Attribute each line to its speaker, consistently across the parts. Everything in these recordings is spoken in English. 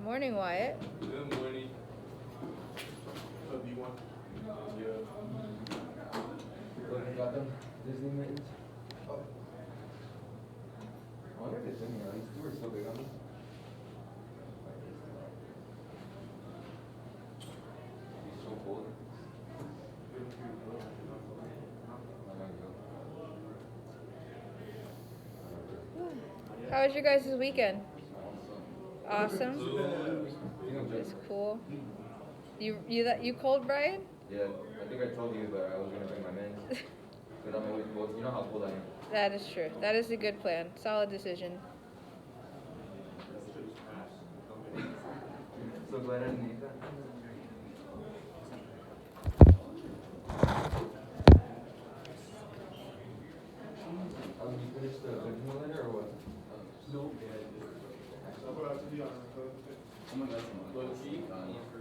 Speaker 1: morning, Wyatt.
Speaker 2: Good morning. What do you want? Yeah.
Speaker 3: Got them Disney mittens? Oh. I wonder if it's in here. These two are so big on me. He's so cold.
Speaker 1: How was your guys' weekend? Awesome. It's cool. You cold, Brian?
Speaker 3: Yeah, I think I told you that I was gonna bring my mittens. Because I'm always cold. You know how cold I am.
Speaker 1: That is true. That is a good plan. Solid decision.
Speaker 3: So glad I didn't eat that. You finished the original letter or what?
Speaker 2: No.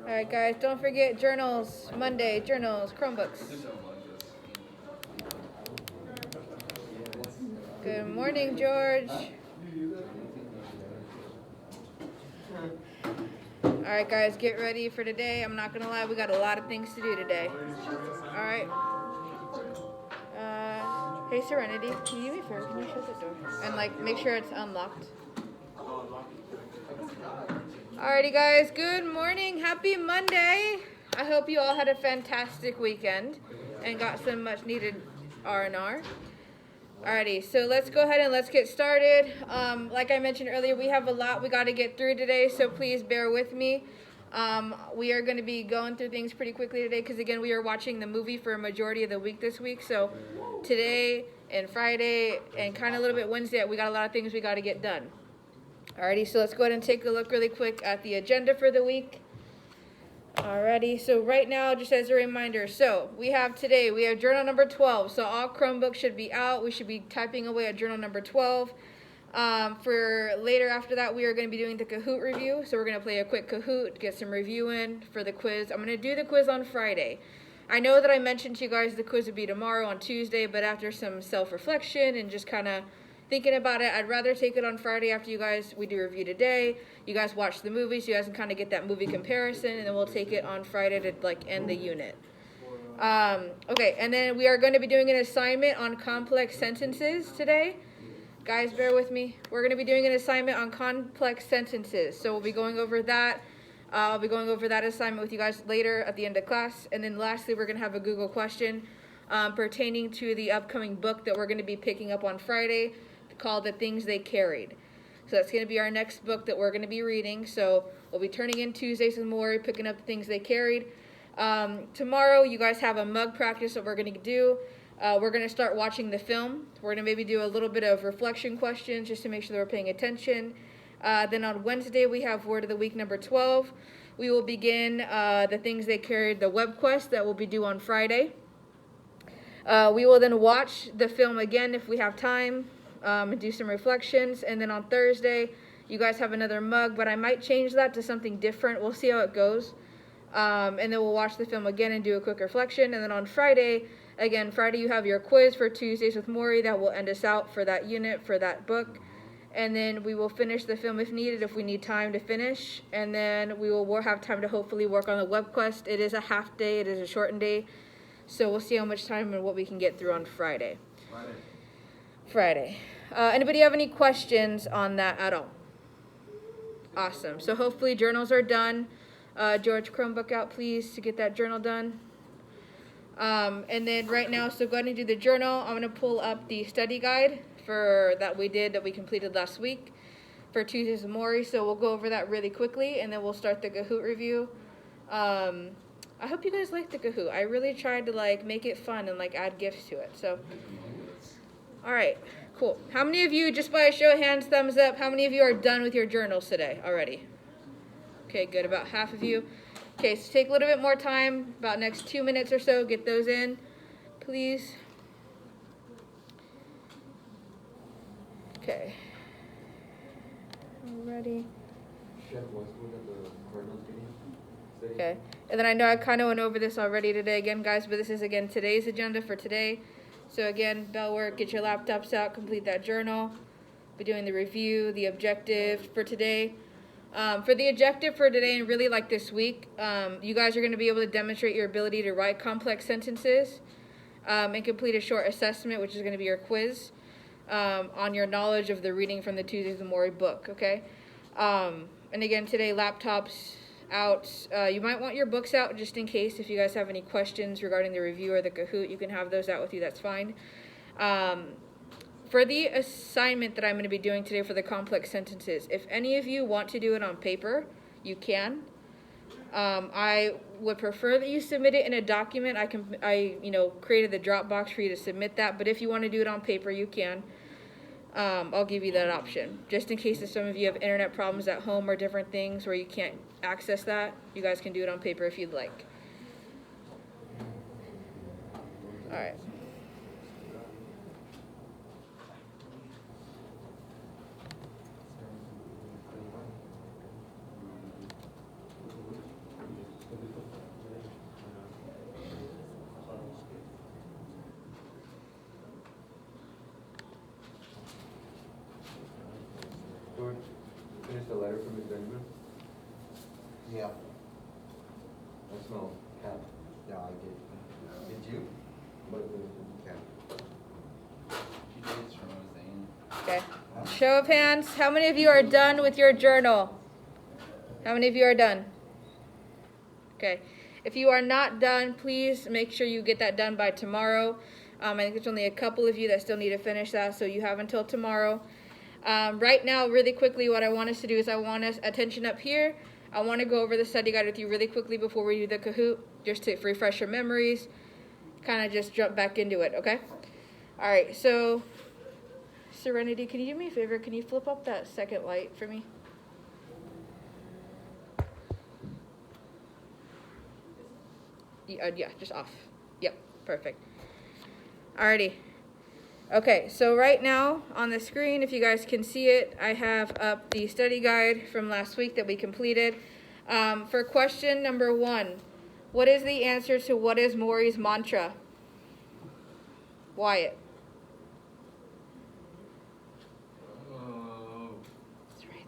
Speaker 1: Alright guys, don't forget journals, Monday, journals, Chromebooks. Good morning, George. Alright guys, get ready for today. I'm not gonna lie, we got a lot of things to do today. Alright. Hey Serenity, can you do me a favor? Can you shut the door? And make sure it's unlocked. Alrighty guys, good morning. Happy Monday. I hope you all had a fantastic weekend and got some much needed R&R. Alrighty, so let's go ahead and let's get started. Like I mentioned earlier, we have a lot we got to get through today, so please bear with me. We are going to be going through things pretty quickly today because, again, we are watching the movie for a majority of the week this week. So today and Friday and kind of a little bit Wednesday, we got a lot of things we got to get done. Alrighty, so let's go ahead and take a look really quick at the agenda for the week. Alrighty, so right now, just as a reminder, so we have journal number 12. So all Chromebooks should be out. We should be typing away at journal number 12. For later after that, we are going to be doing the Kahoot review. So we're going to play a quick Kahoot, get some review in for the quiz. I'm going to do the quiz on Friday. I know that I mentioned to you guys the quiz would be tomorrow on Tuesday, but after some self-reflection and just kind of thinking about it, I'd rather take it on Friday after we do review today. You guys watch the movie so you guys can kind of get that movie comparison, and then we'll take it on Friday to end the unit. Okay, and then we are going to be doing an assignment on complex sentences today. Guys, bear with me. We're going to be doing an assignment on complex sentences. So we'll be going over that. I'll be going over that assignment with you guys later at the end of class. And then lastly, we're going to have a Google question pertaining to the upcoming book that we're going to be picking up on Friday called The Things They Carried. So that's going to be our next book that we're going to be reading. So we'll be turning in Tuesdays with Maury, picking up The Things They Carried. Tomorrow, you guys have a mug practice that we're going to do. We're going to start watching the film. We're going to maybe do a little bit of reflection questions just to make sure that we're paying attention. Then on Wednesday, we have Word of the Week number 12. We will begin The Things They Carried, the web quest that will be due on Friday. We will then watch the film again if we have time and do some reflections. And then on Thursday, you guys have another mug, but I might change that to something different. We'll see how it goes. And then we'll watch the film again and do a quick reflection. And then on Friday, you have your quiz for Tuesdays with Maury that will end us out for that unit, for that book. And then we will finish the film if needed, if we need time to finish. And then we will have time to hopefully work on the web quest. It is a half day. It is a shortened day. So we'll see how much time and what we can get through on Friday. Friday. Anybody have any questions on that at all? Awesome. So hopefully journals are done. George, Chromebook out, please, to get that journal done. And then right now, so go ahead and do the journal. I'm going to pull up the study guide that we completed last week for Tuesdays with Maury. So we'll go over that really quickly, and then we'll start the Kahoot review. I hope you guys like the Kahoot. I really tried to make it fun and add gifts to it. So, all right, cool. How many of you, just by a show of hands, thumbs up, how many of you are done with your journals today already? Okay, good. About half of you. Okay, so take a little bit more time, about next 2 minutes or so, get those in, please. Okay. Alrighty. Okay, and then I know I kind of went over this already today again, guys, but this is, again, today's agenda for today. So, again, bell work, get your laptops out, complete that journal. Be doing the review, the objective for today. For the objective for today and really like this week, you guys are going to be able to demonstrate your ability to write complex sentences and complete a short assessment, which is going to be your quiz on your knowledge of the reading from the Tuesdays with Morrie book, okay? And again, today, laptops out. You might want your books out just in case if you guys have any questions regarding the review or the Kahoot, you can have those out with you, that's fine. For the assignment that I'm going to be doing today for the complex sentences, if any of you want to do it on paper, you can. I would prefer that you submit it in a document. I created the Dropbox for you to submit that, but if you want to do it on paper, you can. I'll give you that option. Just in case if some of you have internet problems at home or different things where you can't access that, you guys can do it on paper if you'd like. All right.
Speaker 3: George, finish the letter from Miss Benjamin?
Speaker 4: Yeah,
Speaker 3: I smell cat.
Speaker 4: yeah, I did. Did you?
Speaker 3: But
Speaker 4: Okay.
Speaker 2: She dates from Zane.
Speaker 1: Okay. Show of hands. How many of you are done with your journal? How many of you are done? Okay. If you are not done, please make sure you get that done by tomorrow. I think there's only a couple of you that still need to finish that, so you have until tomorrow. Right now, really quickly, what I want us to do is I want us attention up here. I want to go over the study guide with you really quickly before we do the Kahoot, just to refresh your memories, kind of just jump back into it, okay? All right, so Serenity, can you do me a favor? Can you flip up that second light for me? Yeah, just off. Yep, perfect. Alrighty. Okay, so right now on the screen, if you guys can see it, I have up the study guide from last week that we completed. For question number 1, what is the answer to what is Morrie's mantra? Wyatt. It's right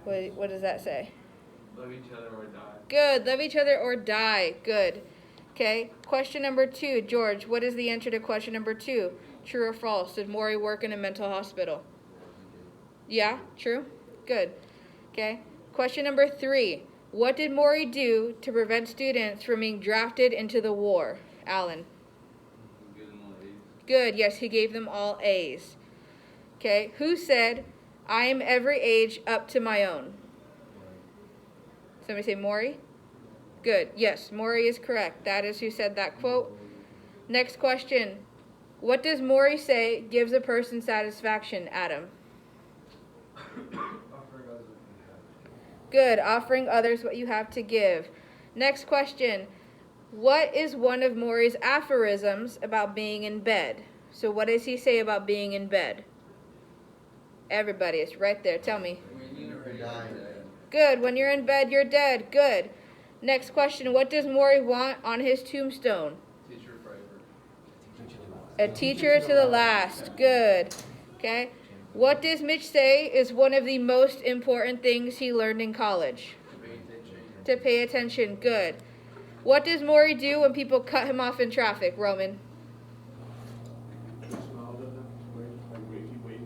Speaker 1: there. What does that say?
Speaker 2: Love each other or die.
Speaker 1: Good. Love each other or die. Good. Okay. Question number 2. George, what is the answer to question number 2? True or false? Did Morrie work in a mental hospital? Yeah? True? Good. Okay. Question number 3. What did Morrie do to prevent students from being drafted into the war? Alan.
Speaker 2: Good and all A's.
Speaker 1: Good. Yes, he gave them all A's. Okay. Who said, I am every age up to my own? Somebody say Morrie? Good. Yes, Morrie is correct. That is who said that quote. Next question. What does Morrie say gives a person satisfaction, Adam? Good. Offering others what you have to give. Next question. What is one of Morrie's aphorisms about being in bed? So what does he say about being in bed? Everybody, it's right there. Tell me. Good. When you're in bed, you're dead. Good. Next question. What does Morrie want on his tombstone?
Speaker 2: Teacher forever.
Speaker 1: A teacher to the last. Good. Okay. What does Mitch say is one of the most important things he learned in college? To pay attention. Good. What does Morrie do when people cut him off in traffic, Roman?
Speaker 2: Smiled at them. Wave.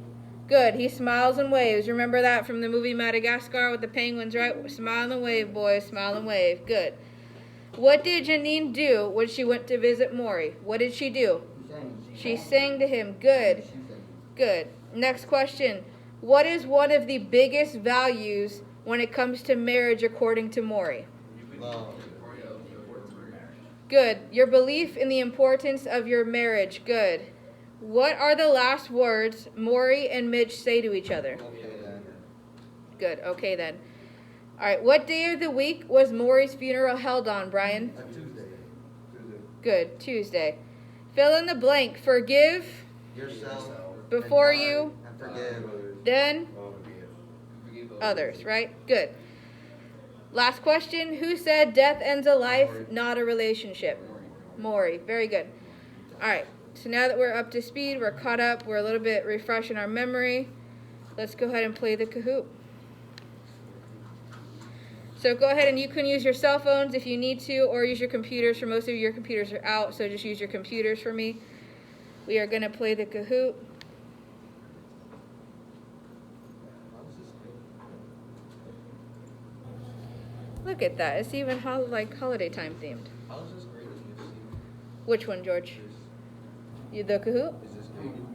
Speaker 1: Good. He smiles and waves. Remember that from the movie Madagascar with the penguins, right? Smile and wave, boys. Smile and wave. Good. What did Janine do when she went to visit Morrie? What did she do? She sang to him. Good. Good. Next question. What is one of the biggest values when it comes to marriage according to Morrie?
Speaker 4: Love.
Speaker 1: Good. Your belief in the importance of your marriage. Good. What are the last words Morrie and Mitch say to each other?
Speaker 4: Okay then.
Speaker 1: Good. Okay then. All right. What day of the week was Morrie's funeral held on, Brian?
Speaker 4: Tuesday.
Speaker 1: Good. Tuesday. Fill in the blank. Forgive,
Speaker 4: Yourself.
Speaker 1: Before
Speaker 4: and die,
Speaker 1: you.
Speaker 4: And forgive.
Speaker 1: then
Speaker 2: Forgive
Speaker 1: others, right? Good. Last question. Who said death ends a life, not a relationship? Morrie. Very good. All right. So now that we're up to speed, we're caught up, we're a little bit refreshed in our memory. let's go ahead and play the Kahoot. So go ahead and you can use your cell phones if you need to, or use your computers. For most of you, your computers are out, so just use your computers for me. We are going to play the Kahoot. Look at that. It's even like holiday time themed.
Speaker 4: How is this graded?
Speaker 1: Which one, George? You the Kahoot?
Speaker 4: Is this graded?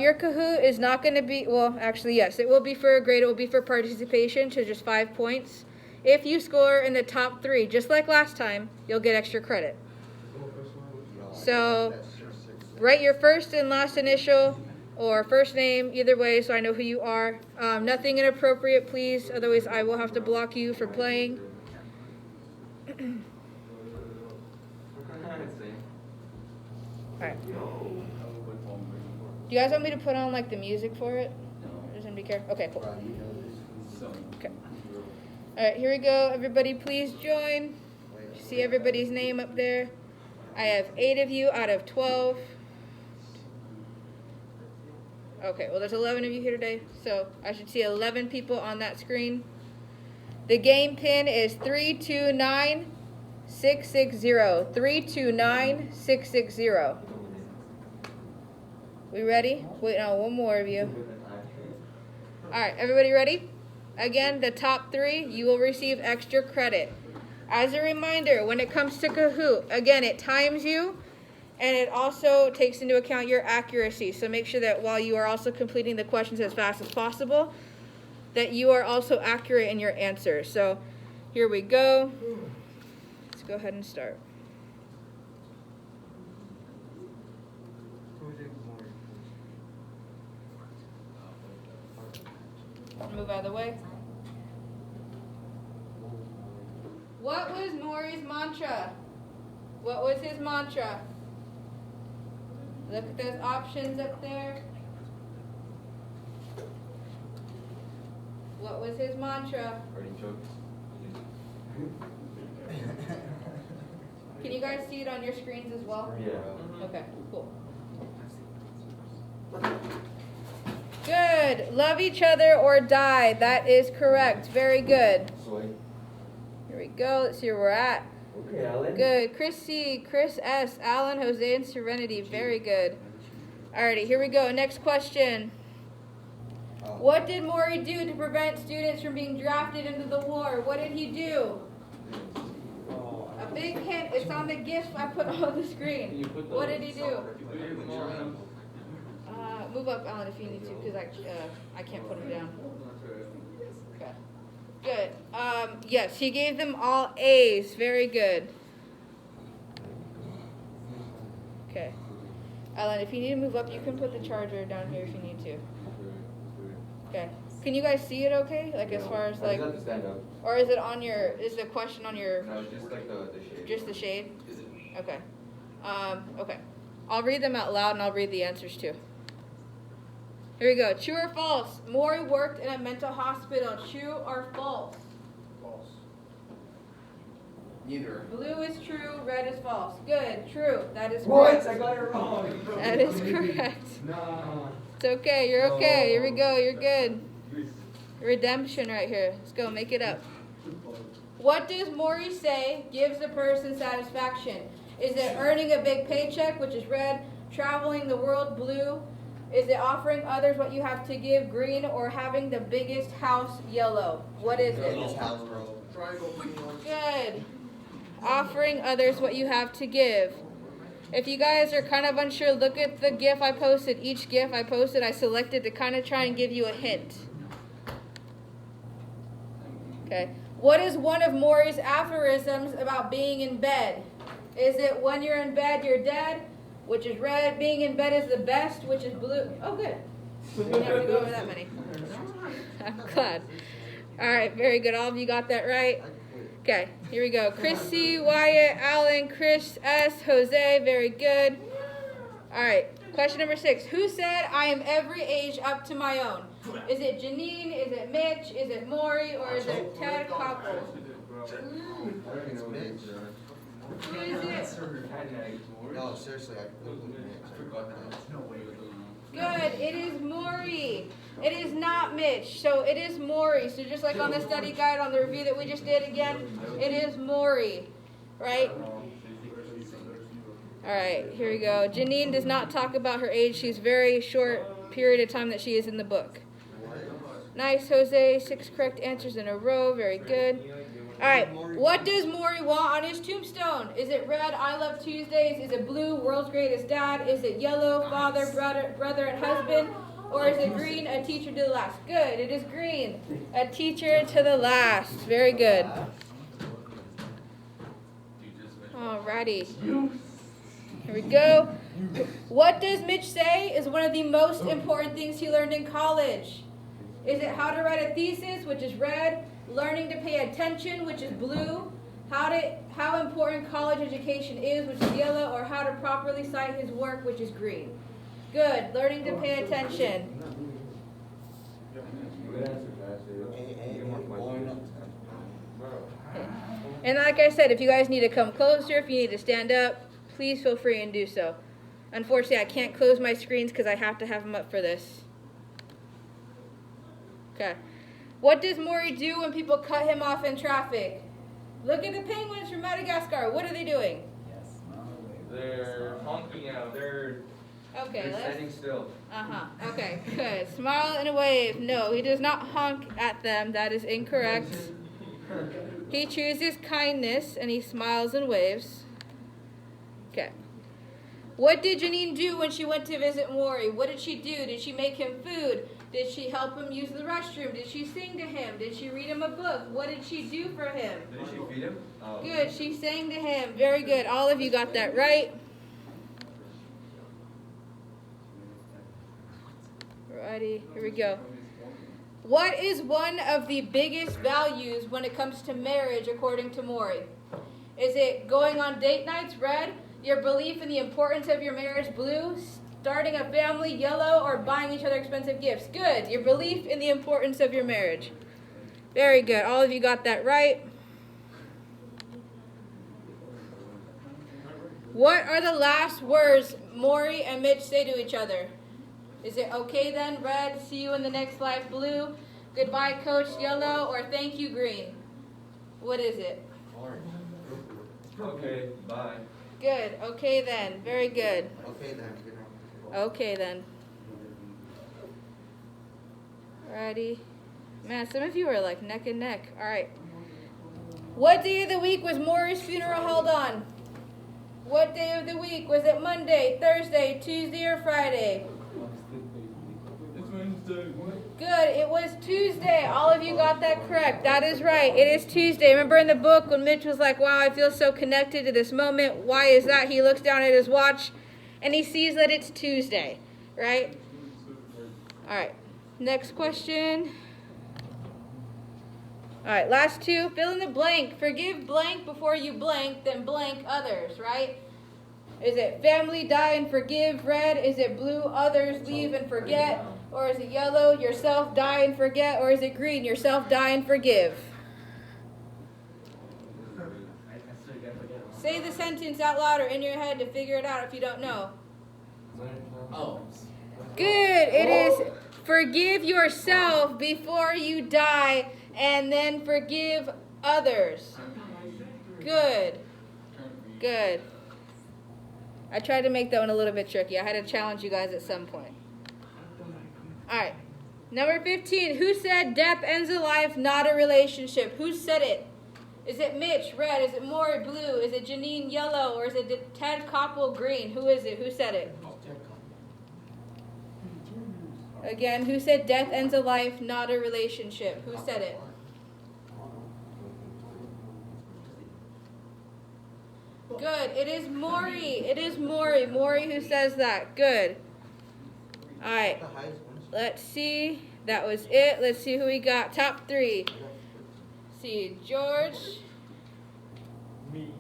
Speaker 1: Your Kahoot is not going to be, well, actually, yes. It will be for a grade. It will be for participation, so just 5 points. If you score in the top 3, just like last time, you'll get extra credit. So write your first and last initial or first name, either way, so I know who you are. Nothing inappropriate, please. Otherwise, I will have to block you for playing. Alright. Do you guys want me to put on like the music for it? Does anybody care? Okay, cool. Okay. Alright, here we go. Everybody please join. See everybody's name up there. I have 8 of you out of 12. Okay, well there's 11 of you here today, so I should see 11 people on that screen. The game pin is 329660. 329660. We ready? Wait, no, one more of you. Alright, everybody ready? Again, the top 3, you will receive extra credit. As a reminder, when it comes to Kahoot, again, it times you, and it also takes into account your accuracy. So make sure that while you are also completing the questions as fast as possible, that you are also accurate in your answers. So here we go. Let's go ahead and start. Move out of the way. What was Maury's mantra? What was his mantra? Look at those options up there. What was his mantra? Can you guys see it on your screens as well?
Speaker 3: Yeah.
Speaker 1: Okay, cool. Good. Love each other or die. That is correct. Very good. Here we go. Let's see where we're at.
Speaker 3: Okay, Alan.
Speaker 1: Good. Chris C, Chris S, Alan, Jose, and Serenity. Very good. Alrighty, here we go. Next question. What did Maury do to prevent students from being drafted into the war? What did he do? A big hint. It's on the GIF I put on the screen. What did he do? Move up, Alan, if you need to, because I can't put him down. Okay. Good. Yes, he gave them all A's. Very good. Okay. Alan, if you need to move up, you can put the charger down here if you need to. Okay. Can you guys see it okay? Like as far as like,
Speaker 3: I just have to stand up.
Speaker 1: or is it on your, is the question on your,
Speaker 3: No, just like the shade.
Speaker 1: just the shade? Okay. Okay. I'll read them out loud and I'll read the answers too. Here we go. True or false? Maury worked in a mental hospital. True or false?
Speaker 2: False.
Speaker 3: Neither.
Speaker 1: Blue is true, red is false. Good. True. That is
Speaker 3: What?
Speaker 1: correct.
Speaker 3: I got it wrong.
Speaker 1: That is correct.
Speaker 3: No.
Speaker 1: It's okay. You're okay. Here we go. You're good. Redemption right here. Let's go. Make it up. What does Maury say gives a person satisfaction? Is it earning a big paycheck, which is red, traveling the world, blue? Is it offering others what you have to give, green, or having the biggest house, yellow? What is it?
Speaker 4: Biggest house, bro.
Speaker 1: Good. Offering others what you have to give. If you guys are kind of unsure, look at the GIF I posted. Each GIF I posted, I selected to kind of try and give you a hint. Okay. What is one of Maury's aphorisms about being in bed? Is it when you're in bed, you're dead, which is red? Being in bed is the best, which is blue. Oh, good. You didn't have to go over that many. I'm glad. All right, very good. All of you got that right. Okay, here we go. Chrissy, Wyatt, Alan, Chris S, Jose, very good. All right, question number 6. Who said I am every age up to my own? Is it Janine? Is it Mitch? Is it Maury? Or is it Ted Koppel? Who is it?
Speaker 4: No, seriously, I forgot that.
Speaker 1: Good. It is Maury. It is not Mitch. So it is Maury. So just like on the study guide, on the review that we just did again, it is Maury. Right? All right, here we go. Janine does not talk about her age. She's very short period of time that she is in the book. Nice, Jose. 6 correct answers in a row. Very good. All right, what does Maury want on his tombstone? Is it red, I love Tuesdays? Is it blue, world's greatest dad? Is it yellow, father, brother, and husband? Or is it green, a teacher to the last? Good, it is green, a teacher to the last. Very good. Alrighty. Here we go. What does Mitch say is one of the most important things he learned in college? Is it how to write a thesis, which is red, learning to pay attention, which is blue, how important college education is, which is yellow, or how to properly cite his work, which is green? Good. Learning to pay attention. And like I said, if you guys need to come closer, if you need to stand up, please feel free and do so. Unfortunately, I can't close my screens because I have to have them up for this. Okay. What does Maury do when people cut him off in traffic? Look at the penguins from Madagascar. What are they doing?
Speaker 3: They're honking out. They're standing still.
Speaker 1: Okay, good. Smile and a wave. No, he does not honk at them. That is incorrect. He chooses kindness and he smiles and waves. Okay. What did Janine do when she went to visit Maury? What did she do? Did she make him food? Did she help him use the restroom? Did she sing to him? Did she read him a book? What did she do for him?
Speaker 3: Did she feed him? Oh.
Speaker 1: Good. She sang to him. Very good. All of you got that right. Alrighty. Here we go. What is one of the biggest values when it comes to marriage according to Maury? Is it going on date nights, red? Your belief in the importance of your marriage, blue? Starting a family, yellow? Or buying each other expensive gifts? Good. Your belief in the importance of your marriage. Very good. All of you got that right. What are the last words Maury and Mitch say to each other? Is it okay then, red? See you in the next life, blue? Goodbye, coach, yellow? Or thank you, green? What is it?
Speaker 3: Okay, bye.
Speaker 1: Good. Okay then. Very good.
Speaker 4: Okay then.
Speaker 1: Okay then. Alrighty. Man, some of you are like neck and neck. Alright. What day of the week was Maury's funeral held on? What day of the week? Was it Monday, Thursday, Tuesday, or Friday?
Speaker 2: It's Wednesday.
Speaker 1: Good. It was Tuesday. All of you got that correct. That is right. It is Tuesday. Remember in the book when Mitch was like, wow, I feel so connected to this moment. Why is that? He looks down at his watch and he sees that it's Tuesday, right? All right. Next question. All right. Last two. Fill in the blank. Forgive blank before you blank, then blank others, right? Is it family, die and forgive, red? Is it blue, others, leave and forget? Or is it yellow, yourself, die and forget? Or is it green, yourself, die and forgive? Say the sentence out loud or in your head to figure it out if you don't know.
Speaker 4: Oh.
Speaker 1: Good. It is forgive yourself before you die and then forgive others. Good. Good. I tried to make that one a little bit tricky. I had to challenge you guys at some point. All right. Number 15. Who said death ends a life, not a relationship? Who said it? Is it Mitch, red? Is it Maury, blue? Is it Janine, yellow? Or is it Ted Koppel, green? Who is it? Who said it? Again, who said death ends a life, not a relationship? Who said it? Good. It is Maury. It is Maury. Maury who says that. Good. All right. Let's see. That was it. Let's see who we got. Top three. See, George.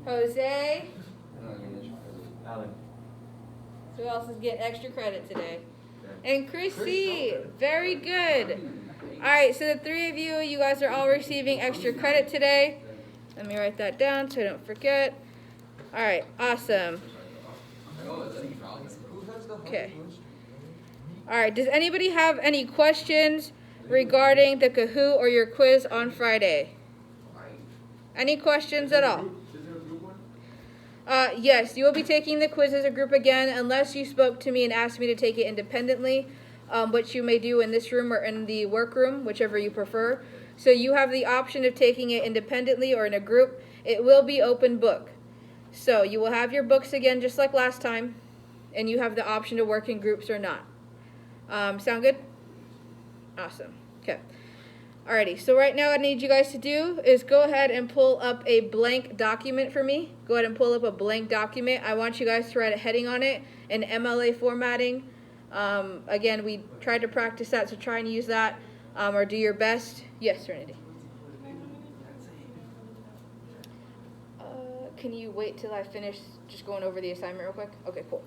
Speaker 1: Jose.
Speaker 3: Alan.
Speaker 1: Who else is getting extra credit today? And Chrissy. Very good. All right. So the three of you guys are all receiving extra credit today. Let me write that down so I don't forget. All right, awesome. Okay. All right, does anybody have any questions regarding the Kahoot or your quiz on Friday? Any questions at all?
Speaker 2: Is there a group one?
Speaker 1: Yes, you will be taking the quiz as a group again, unless you spoke to me and asked me to take it independently, which you may do in this room or in the workroom, whichever you prefer. So you have the option of taking it independently or in a group. It will be open book. So you will have your books again just like last time, and you have the option to work in groups or not. Sound good? Awesome. Okay. Alrighty, so right now what I need you guys to do is go ahead and pull up a blank document for me. Go ahead and pull up a blank document. I want you guys to write a heading on it in MLA formatting. Again, we tried to practice that, so try and use that, or do your best. Yes, Serenity. Can you wait till I finish just going over the assignment real quick? Okay, cool.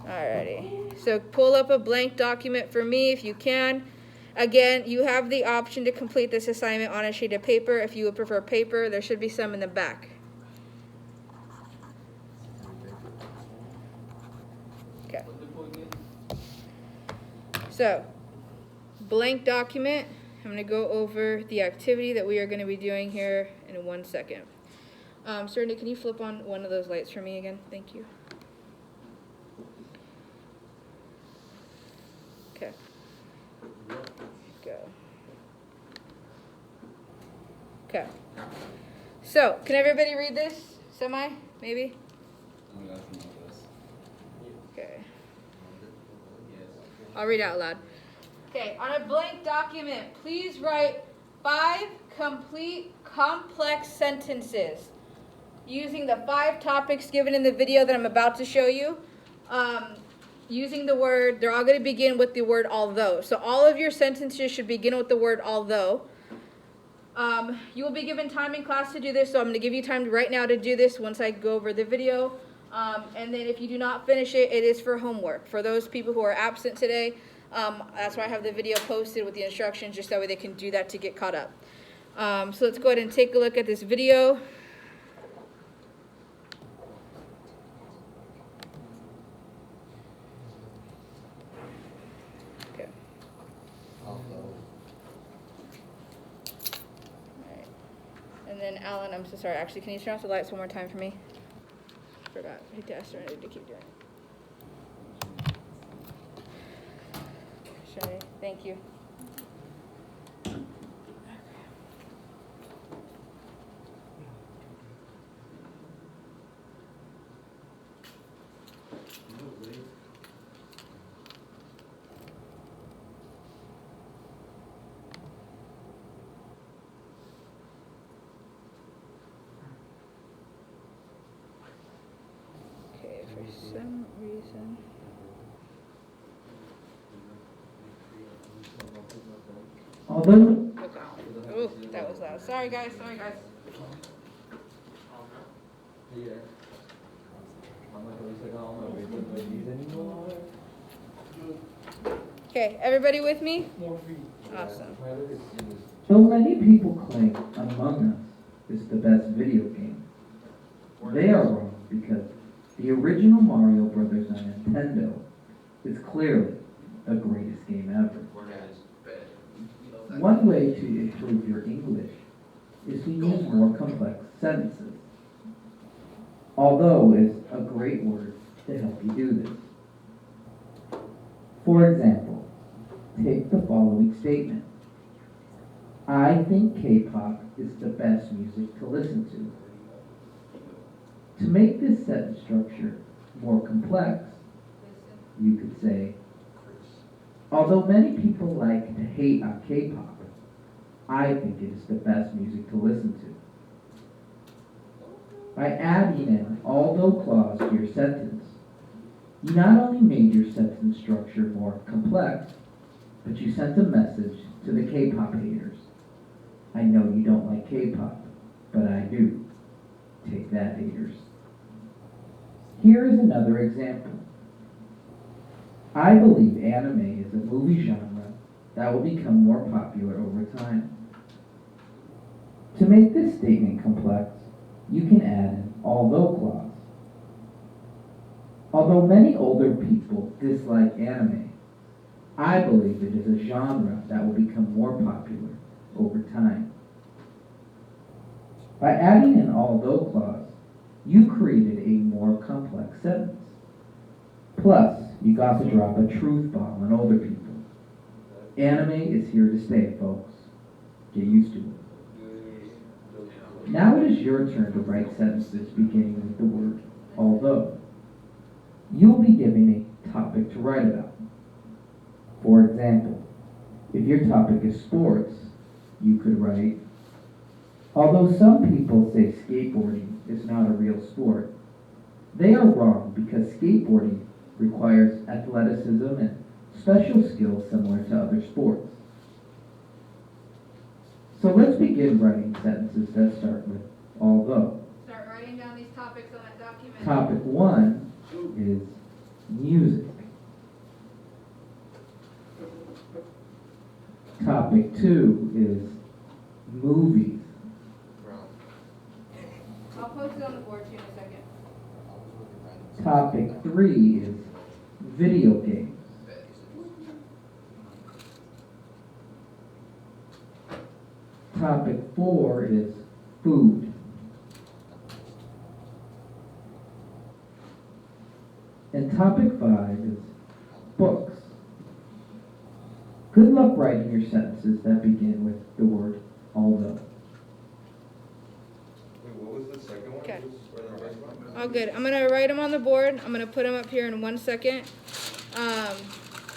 Speaker 1: Alrighty, so pull up a blank document for me if you can. Again, you have the option to complete this assignment on a sheet of paper. If you would prefer paper, there should be some in the back. Okay. So, blank document. I'm going to go over the activity that we are going to be doing here in 1 second. Serenity, can you flip on one of those lights for me again? Thank you. Okay. Go. Okay. So, can everybody read this? Semi? Maybe? Okay. I'll read out loud. Okay, on a blank document, please write 5 complete complex sentences using the 5 topics given in the video that I'm about to show you. Using the word, they're all going to begin with the word although. So all of your sentences should begin with the word although. You will be given time in class to do this, so I'm going to give you time right now to do this once I go over the video. And then if you do not finish it, it is for homework. For those people who are absent today, that's why I have the video posted with the instructions, just that way they can do that to get caught up. So let's go ahead and take a look at this video. Okay. All right. And then Alan, I'm so sorry. Actually, can you turn off the lights one more time for me? Forgot. I hate to ask Serenity to keep doing it. Serenity, thank you. Okay, for some reason.
Speaker 5: Although,
Speaker 1: Okay. Ooh, that was loud. Sorry guys, sorry guys.
Speaker 3: Yeah. I'm not gonna say, oh, no, we don't need these anymore.
Speaker 1: Okay, everybody with me? Awesome.
Speaker 5: though many people claim Among Us is the best video game, they are wrong because the original Mario Brothers on Nintendo is clearly the greatest game ever. One way to improve your English is to use more complex sentences. Although is a great word to help you do this. For example, take the following statement. I think K-pop is the best music to listen to. To make this sentence structure more complex, you could say, although many people like to hate on K-pop, I think it is the best music to listen to. By adding an although clause to your sentence, you not only made your sentence structure more complex, but you sent a message to the K-pop haters. I know you don't like K-pop, but I do. Take that, haters. Here is another example. I believe anime is a movie genre that will become more popular over time. To make this statement complex, you can add an although clause. Although many older people dislike anime, I believe it is a genre that will become more popular over time. By adding an although clause, you created a more complex sentence. Plus, you got to drop a truth bomb on older people. Anime is here to stay, folks. Get used to it. Now it is your turn to write sentences beginning with the word although. You'll be given a topic to write about. For example, if your topic is sports, you could write, although some people say skateboarding is not a real sport, they are wrong because skateboarding requires athleticism and special skills similar to other sports. So let's begin writing sentences that start with although.
Speaker 1: Start writing down these topics on that document.
Speaker 5: Topic 1 is music. Topic 2 is movies.
Speaker 1: I'll post it on the board too in a second.
Speaker 5: Topic 3 is video games. Topic 4 is food. And topic 5 is books. Good luck writing your sentences that begin with the word although.
Speaker 2: Wait, what was the second one?
Speaker 1: Okay.
Speaker 2: Or the first one?
Speaker 1: All good. I'm gonna write them on the board. I'm gonna put them up here in 1 second.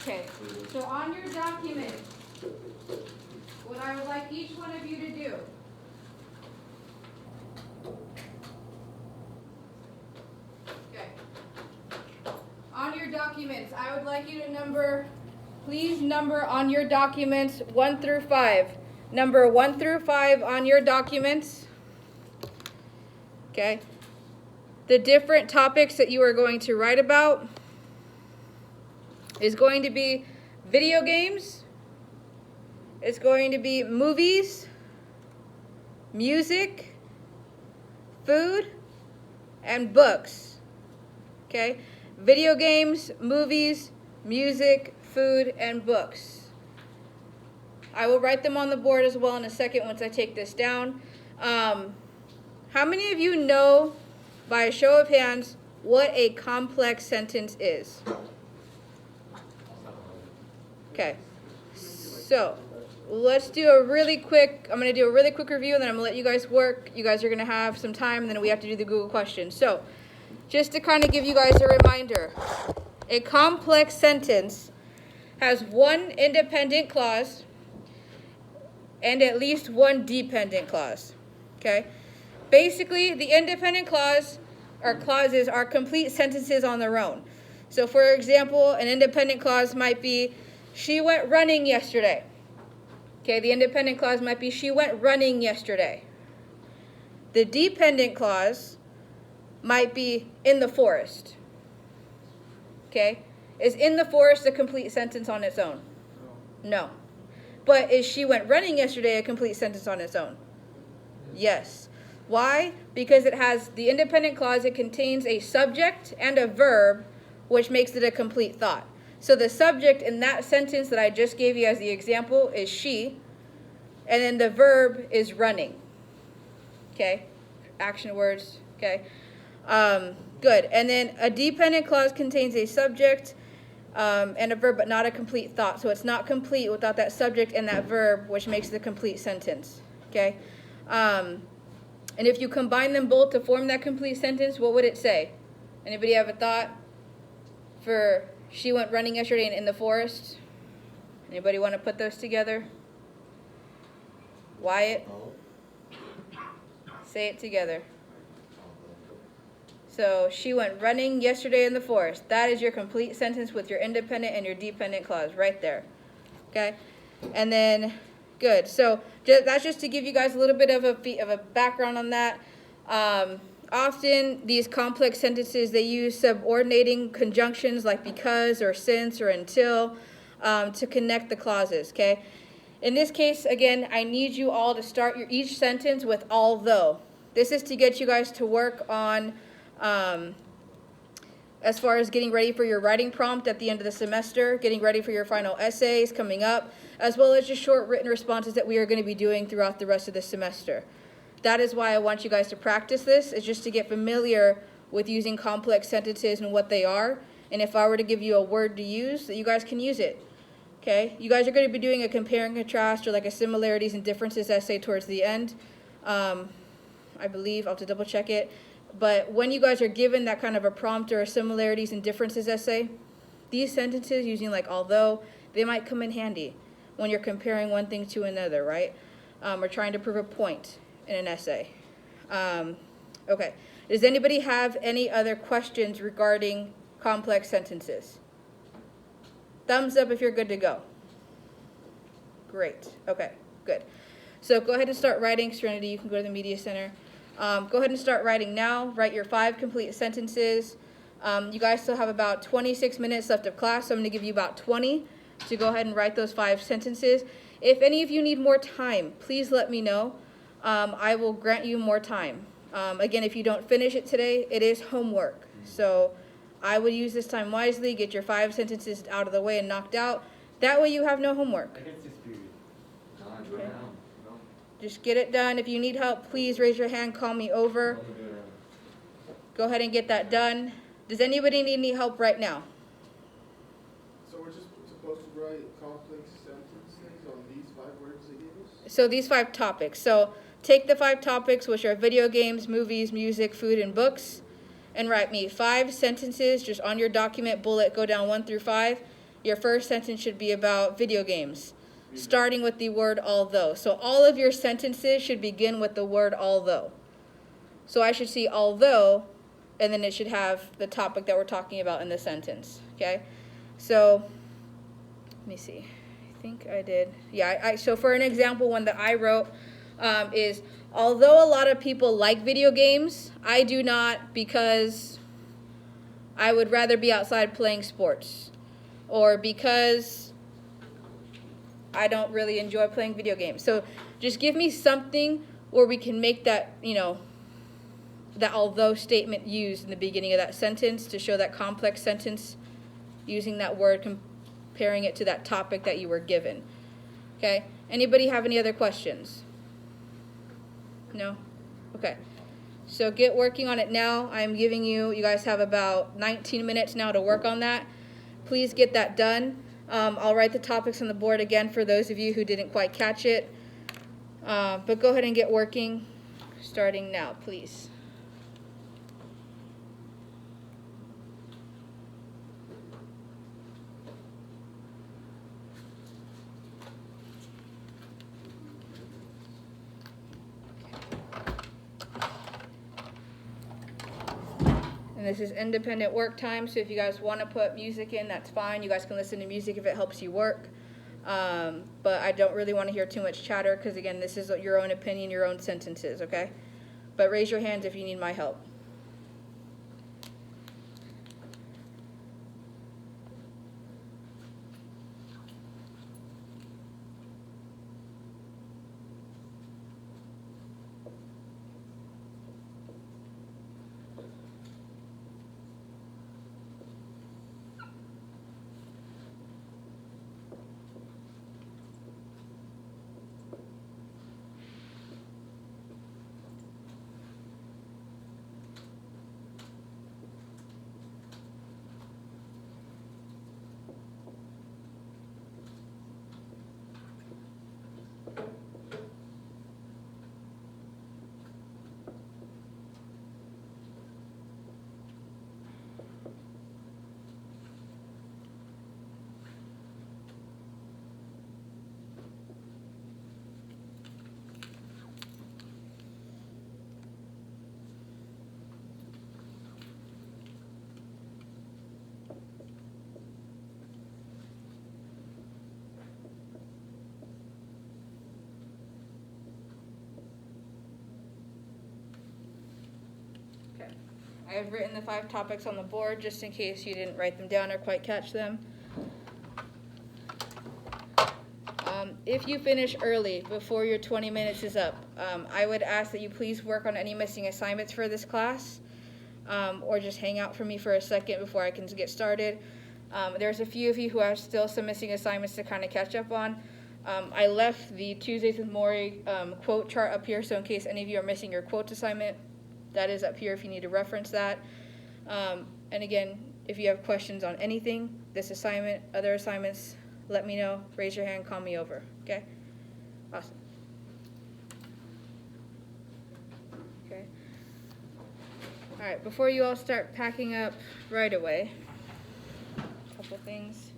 Speaker 1: Okay. So on your document, what I would like each one of you to do. Okay. On your documents, I would like you to please number on your documents 1 through 5. Number 1 through 5 on your documents. Okay. The different topics that you are going to write about is going to be video games. It's going to be movies, music, food, and books. Okay? Video games, movies, music, food, and books. I will write them on the board as well in a second once I take this down. How many of you know, by a show of hands, what a complex sentence is? Okay. So, let's do a really quick, I'm going to do a really quick review, and then I'm going to let you guys work. You guys are going to have some time, and then we have to do the Google questions. So, just to kind of give you guys a reminder, a complex sentence has one independent clause and at least one dependent clause. Okay? Basically, the independent clause or clauses are complete sentences on their own. So, for example, an independent clause might be, she went running yesterday. Okay, the independent clause might be, she went running yesterday. The dependent clause might be, in the forest. Okay, is in the forest a complete sentence on its own? No. But is she went running yesterday a complete sentence on its own? Yes. Why? Because it has the independent clause, it contains a subject and a verb, which makes it a complete thought. So the subject in that sentence that I just gave you as the example is she, and then the verb is running. Okay? Action words. Okay? Good. And then a dependent clause contains a subject and a verb, but not a complete thought. So it's not complete without that subject and that verb, which makes the complete sentence. Okay? And if you combine them both to form that complete sentence, what would it say? Anybody have a thought for she went running yesterday in the forest? Anybody want to put those together? Wyatt? Say it together. So, she went running yesterday in the forest. That is your complete sentence with your independent and your dependent clause right there. Okay? And then, good. So, that's just to give you guys a little bit of a background on that. Often, these complex sentences, they use subordinating conjunctions like because or since or until to connect the clauses, okay? In this case, again, I need you all to start each sentence with although. This is to get you guys to work on as far as getting ready for your writing prompt at the end of the semester, getting ready for your final essays coming up, as well as just short written responses that we are going to be doing throughout the rest of the semester. That is why I want you guys to practice this, is just to get familiar with using complex sentences and what they are. And if I were to give you a word to use, that you guys can use it. Okay? You guys are going to be doing a compare and contrast or like a similarities and differences essay towards the end. I believe, I'll have to double check it. But when you guys are given that kind of a prompt or a similarities and differences essay, these sentences using like although, they might come in handy when you're comparing one thing to another, right? Or trying to prove a point in an essay. Okay. Does anybody have any other questions regarding complex sentences? Thumbs up if you're good to go. Great. Okay, good. So go ahead and start writing. Serenity, you can go to the media center. Go ahead and start writing now. Write your 5 complete sentences. You guys still have about 26 minutes left of class, so I'm going to give you about 20 to go ahead and write those 5 sentences. If any of you need more time, please let me know. I will grant you more time. Again, if you don't finish it today, it is homework. So I would use this time wisely, get your 5 sentences out of the way and knocked out. That way you have no homework.
Speaker 3: Against this period.
Speaker 1: Okay. Just get it done. If you need help, please raise your hand, call me over. Go ahead and get that done. Does anybody need any help right now?
Speaker 2: So we're just supposed to write complex sentences on these 5 words they gave us?
Speaker 1: So these 5 topics. So take the 5 topics, which are video games, movies, music, food, and books, and write me 5 sentences just on your document bullet. Go down 1 through 5. Your first sentence should be about video games, starting with the word although. So all of your sentences should begin with the word although. So I should see although, and then it should have the topic that we're talking about in the sentence. Okay? So let me see. I think I did. Yeah, so for an example, one that I wrote is, although a lot of people like video games, I do not, because I would rather be outside playing sports, or because I don't really enjoy playing video games. So just give me something where we can make that, that although statement used in the beginning of that sentence to show that complex sentence using that word, comparing it to that topic that you were given. Okay? Anybody have any other questions? No? Okay. So get working on it now. I'm giving you guys have about 19 minutes now to work on that. Please get that done. I'll write the topics on the board again for those of you who didn't quite catch it. But go ahead and get working starting now, please. And this is independent work time, so if you guys want to put music in, that's fine. You guys can listen to music if it helps you work. But I don't really want to hear too much chatter because, again, this is your own opinion, your own sentences, okay? But raise your hands if you need my help. I have written the 5 topics on the board just in case you didn't write them down or quite catch them. If you finish early before your 20 minutes is up, I would ask that you please work on any missing assignments for this class. or just hang out for me for a second before I can get started. There's a few of you who have still some missing assignments to kind of catch up on. I left the Tuesdays with Maury quote chart up here, so in case any of you are missing your quotes assignment, that is up here if you need to reference that. And again, if you have questions on anything, this assignment, other assignments, let me know. Raise your hand, call me over, okay? Awesome. Okay. All right, before you all start packing up right away, a couple things.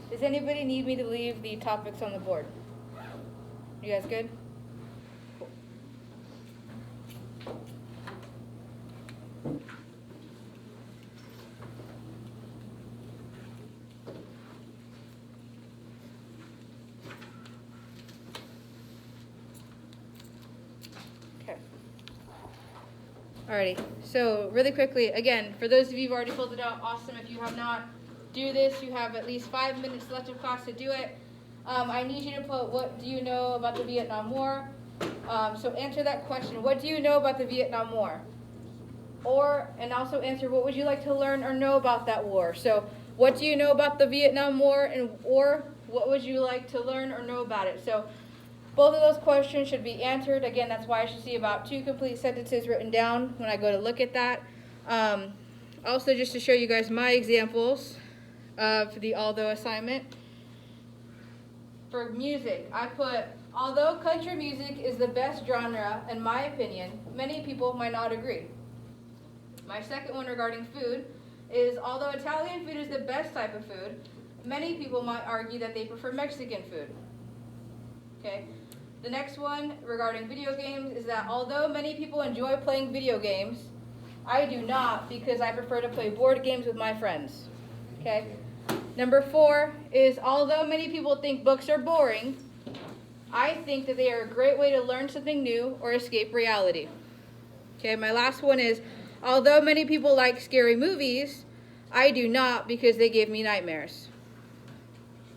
Speaker 1: Does anybody need me to leave the topics on the board? You guys good? Cool. Okay. Alrighty, so really quickly, again, for those of you who've already filled it out, awesome. If you have not, do this. You have at least 5 minutes left of class to do it. I need you to put, what do you know about the Vietnam War? So answer that question. What do you know about the Vietnam War? And also answer, what would you like to learn or know about that war? So what do you know about the Vietnam War, or what would you like to learn or know about it? So both of those questions should be answered. Again, that's why I should see about 2 complete sentences written down when I go to look at that. Also, just to show you guys my examples of the although assignment. For music, I put, although country music is the best genre, in my opinion, many people might not agree. My second one regarding food is, although Italian food is the best type of food, many people might argue that they prefer Mexican food. Okay. The next one regarding video games is that although many people enjoy playing video games, I do not, because I prefer to play board games with my friends. Okay. Number 4 is, although many people think books are boring, I think that they are a great way to learn something new or escape reality. Okay, my last one is, although many people like scary movies, I do not, because they give me nightmares.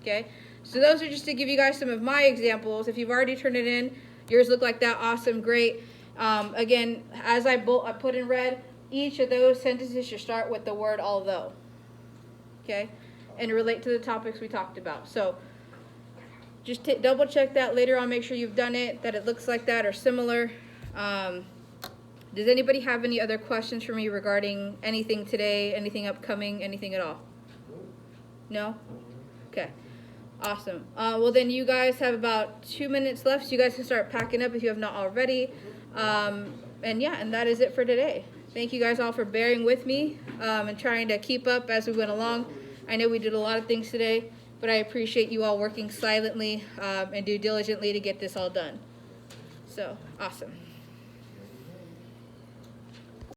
Speaker 1: Okay, so those are just to give you guys some of my examples. If you've already turned it in, yours look like that, awesome, great. Again, as I put in red, each of those sentences should start with the word although. Okay, and relate to the topics we talked about. So just double check that later on, make sure you've done it, that it looks like that or similar. Does anybody have any other questions for me regarding anything today, anything upcoming, anything at all? No? Okay, awesome. Well then you guys have about 2 minutes left, so you guys can start packing up if you have not already. And yeah, and that is it for today. Thank you guys all for bearing with me and trying to keep up as we went along. I know we did a lot of things today, but I appreciate you all working silently and do diligently to get this all done. So, awesome.